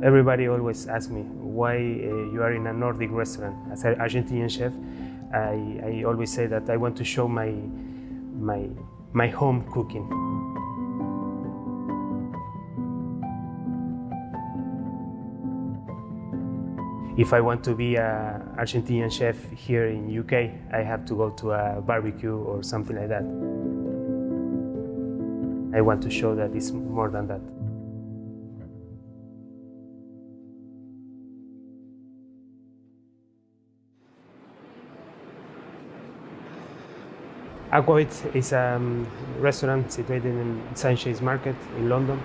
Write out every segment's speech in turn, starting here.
Everybody always asks me why you are in a Nordic restaurant. As an Argentinian chef, I always say that I want to show my home cooking. If I want to be an Argentinian chef here in UK, I have to go to a barbecue or something like that. I want to show that it's more than that. Aquavit is a restaurant situated in St. James Market in London.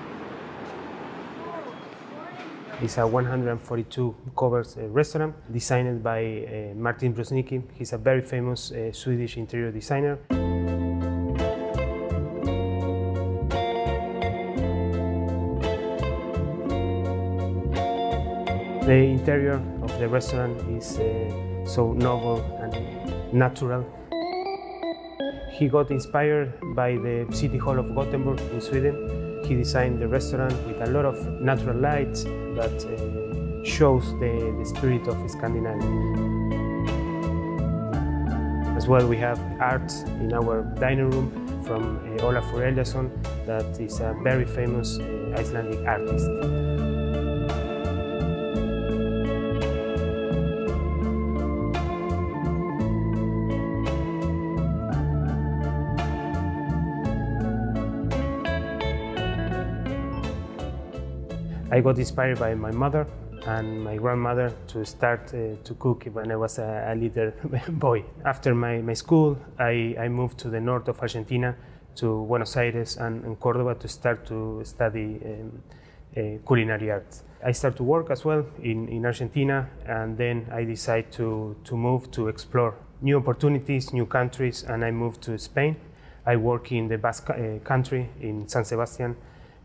It's a 142 covers restaurant designed by Martin Brusnicki. He's a very famous Swedish interior designer. The interior of the restaurant is so novel and natural. He got inspired by the City Hall of Gothenburg in Sweden. He designed the restaurant with a lot of natural lights that shows the spirit of Scandinavia. As well, we have art in our dining room from Olafur Eliasson, that is a very famous Icelandic artist. I got inspired by my mother and my grandmother to start to cook when I was a little boy. After my school, I moved to the north of Argentina, to Buenos Aires and Cordoba, to start to study culinary arts. I started to work as well in Argentina, and then I decided to move to explore new opportunities, new countries, and I moved to Spain. I work in the Basque country in San Sebastian.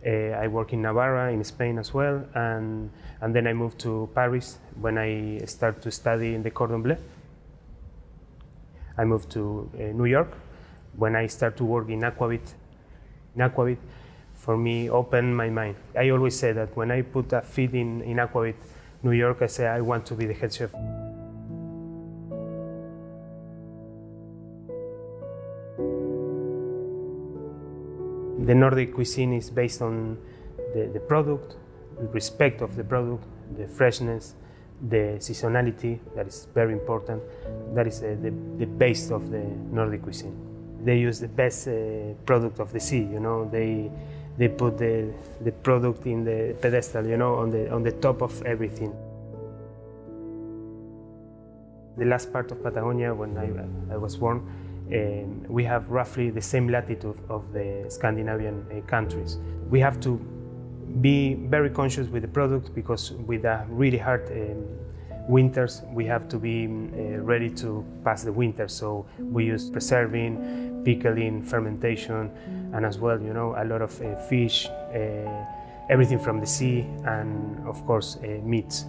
I work in Navarra, in Spain as well, and then I moved to Paris when I started to study in the Cordon Bleu. I moved to New York when I started to work in Aquavit. Aquavit, for me, opened my mind. I always say that when I put a feet in Aquavit, New York, I say I want to be the head chef. The Nordic cuisine is based on the product, the respect of the product, the freshness, the seasonality, that is very important. That is the base of the Nordic cuisine. They use the best product of the sea, you know. They put the product in the pedestal, you know, on the top of everything. The last part of Patagonia, when I was born, we have roughly the same latitude of the Scandinavian countries. We have to be very conscious with the product, because with a really hard winters, we have to be ready to pass the winter. So we use preserving, pickling, fermentation, and as well, you know, a lot of fish, everything from the sea, and of course meats.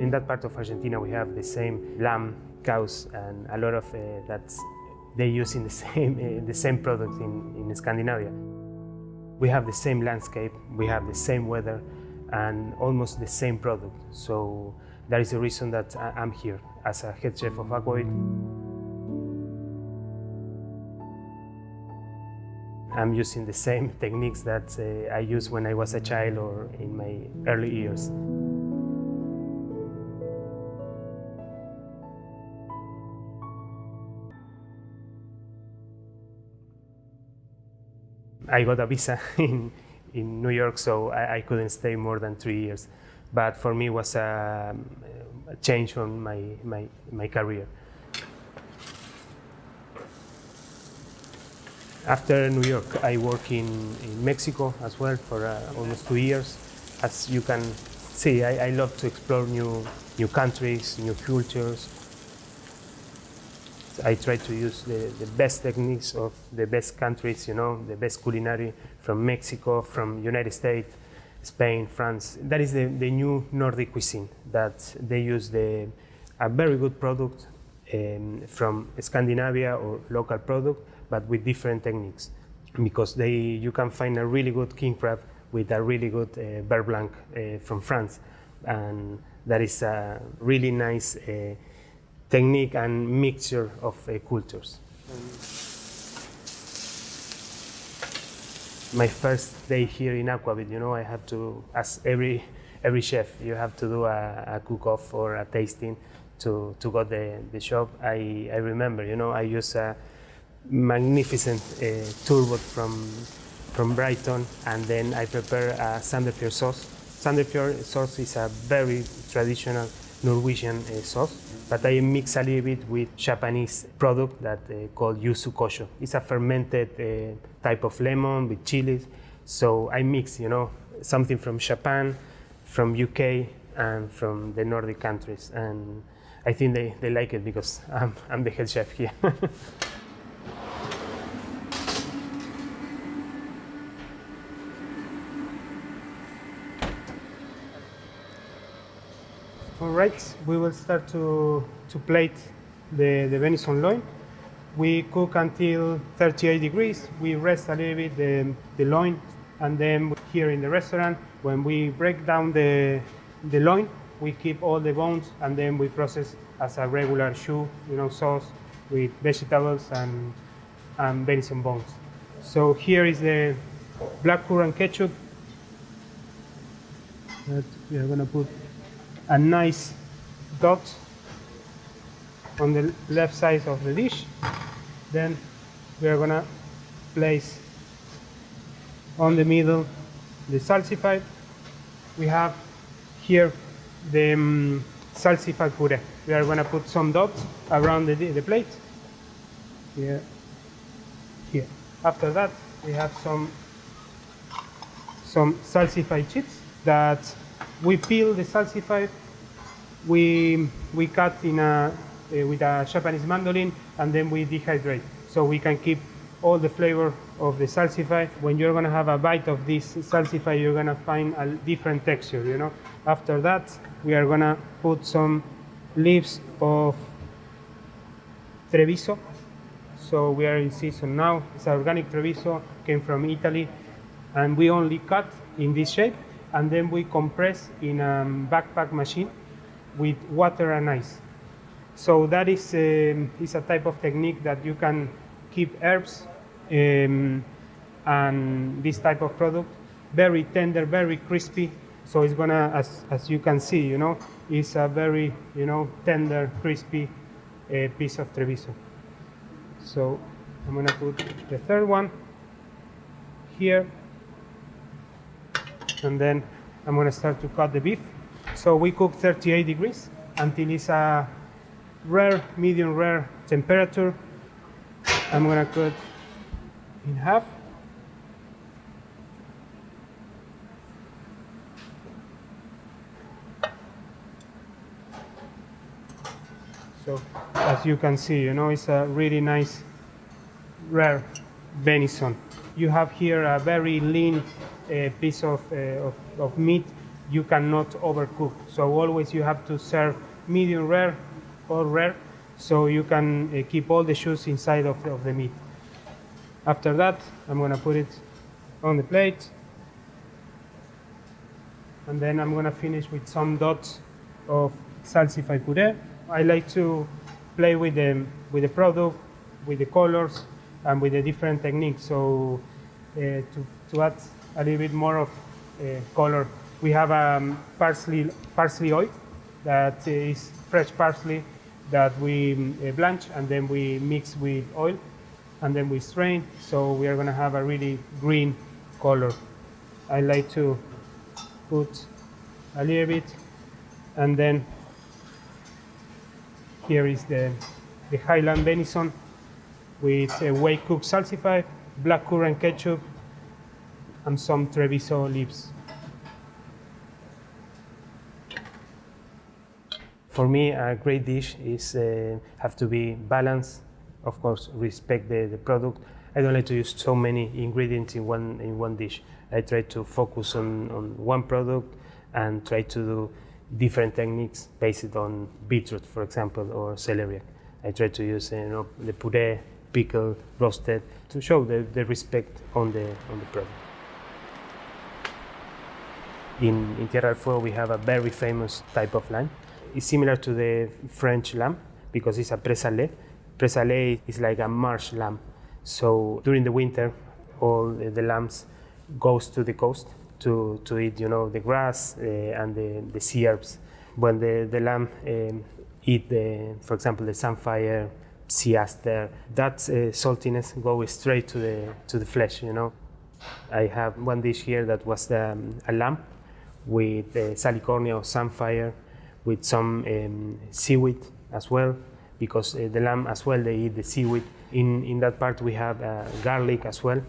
In that part of Argentina, we have the same lamb, cows, and a lot of that they use in the same product in Scandinavia. We have the same landscape, we have the same weather, and almost the same product. So that is the reason that I'm here as a head chef of Aquavit. I'm using the same techniques that I used when I was a child or in my early years. I got a visa in New York, so I couldn't stay more than 3 years. But for me, it was a change on my career. After New York, I worked in Mexico as well for almost 2 years. As you can see, I love to explore new countries, new cultures. I try to use the best techniques of the best countries, you know, the best culinary from Mexico, from United States, Spain, France. That is the new Nordic cuisine, that they use a very good product from Scandinavia or local product, but with different techniques. Because you can find a really good king crab with a really good beurre blanc from France, and that is a really nice technique and mixture of cultures. My first day here in Aquavit, I had to, as every chef, you have to do a cook-off or a tasting to go the shop. I remember, I use a magnificent turbot from Brighton, and then I prepare a Sandefjord sauce. Sandefjord sauce is a very traditional Norwegian sauce, but I mix a little bit with Japanese product that called yuzu kosho. It's a fermented type of lemon with chilies. So I mix, something from Japan, from UK, and from the Nordic countries. And I think they like it because I'm the head chef here. All right, we will start to plate the venison loin. We cook until 38 degrees. We rest a little bit the loin, and then here in the restaurant, when we break down the loin, we keep all the bones, and then we process as a regular choux, sauce with vegetables and venison bones. So here is the blackcurrant ketchup that we are going to put a nice dot on the left side of the dish. Then we are gonna place on the middle the salsify. We have here the salsify puree. We are gonna put some dots around the plate. Here. After that, we have some salsify chips that we peel the salsify, we cut in with a Japanese mandolin, and then we dehydrate. So we can keep all the flavor of the salsify. When you're gonna have a bite of this salsify, you're gonna find a different texture, After that, we are gonna put some leaves of Treviso. So we are in season now. It's organic Treviso, came from Italy, and we only cut in this shape, and then we compress in a backpack machine with water and ice. So that is a type of technique that you can keep herbs and this type of product very tender, very crispy. So it's gonna, as you can see, it's a very tender, crispy piece of Treviso. So I'm gonna put the third one here. And then I'm going to start to cut the beef. So we cook 38 degrees until it's a medium rare temperature. I'm going to cut in half. So as you can see, it's a really nice rare venison. You have here a very lean piece of meat. You cannot overcook. So always you have to serve medium rare or rare, so you can keep all the juice inside of the meat. After that, I'm going to put it on the plate, and then I'm going to finish with some dots of salsify puree. I like to play with the product, with the colors, and with the different techniques. So to add a little bit more of color, we have parsley oil that is fresh parsley that we blanch, and then we mix with oil, and then we strain. So we are going to have a really green color. I like to put a little bit, and then here is the Highland venison with well cooked salsify, blackcurrant ketchup, and some Treviso leaves. For me, a great dish is have to be balanced. Of course, respect the product. I don't like to use so many ingredients in one dish. I try to focus on one product and try to do different techniques based on beetroot, for example, or celeriac. I try to use the puree, pickle, roasted to show the respect on the product. In Tierra del Fuego, we have a very famous type of lamb. It's similar to the French lamb because it's a présalé. Présalé is like a marsh lamb. So during the winter, all the lambs goes to the coast to eat, the grass and the sea herbs. When the lamb eat, for example, the samphire, sea aster, that saltiness goes straight to the flesh. I have one dish here that was a lamb with salicornia or samphire, with some seaweed as well, because the lamb as well, they eat the seaweed. In that part we have garlic as well.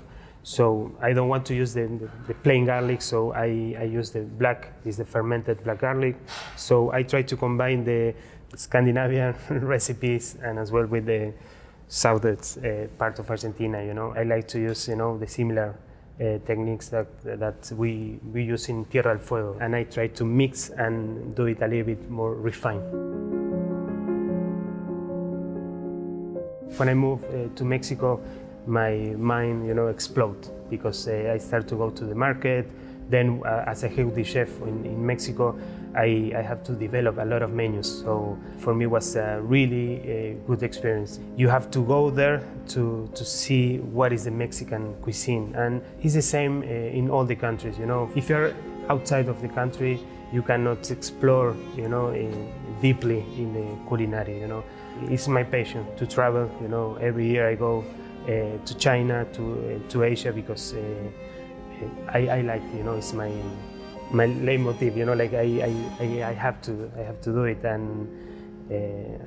So I don't want to use the plain garlic, so I use the black, is the fermented black garlic. So I try to combine the Scandinavian recipes and as well with the southern part of Argentina. I like to use the similar techniques that we use in Tierra del Fuego, and I try to mix and do it a little bit more refined. When I moved to Mexico, my mind, exploded because I started to go to the market. Then, as a healthy chef in Mexico, I have to develop a lot of menus. So for me, it was a really good experience. You have to go there to see what is the Mexican cuisine, and it's the same in all the countries. If you're outside of the country, you cannot explore, deeply in the culinary. It's my passion to travel. Every year I go to China, to Asia, because I like, it's my leitmotiv, like I have to do it, and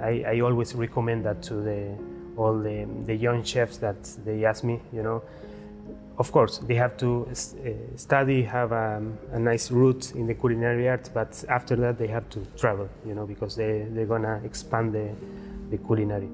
I always recommend that to all the young chefs that they ask me. Of course, they have to study, have a nice root in the culinary arts, but after that they have to travel, because they're gonna expand the culinary.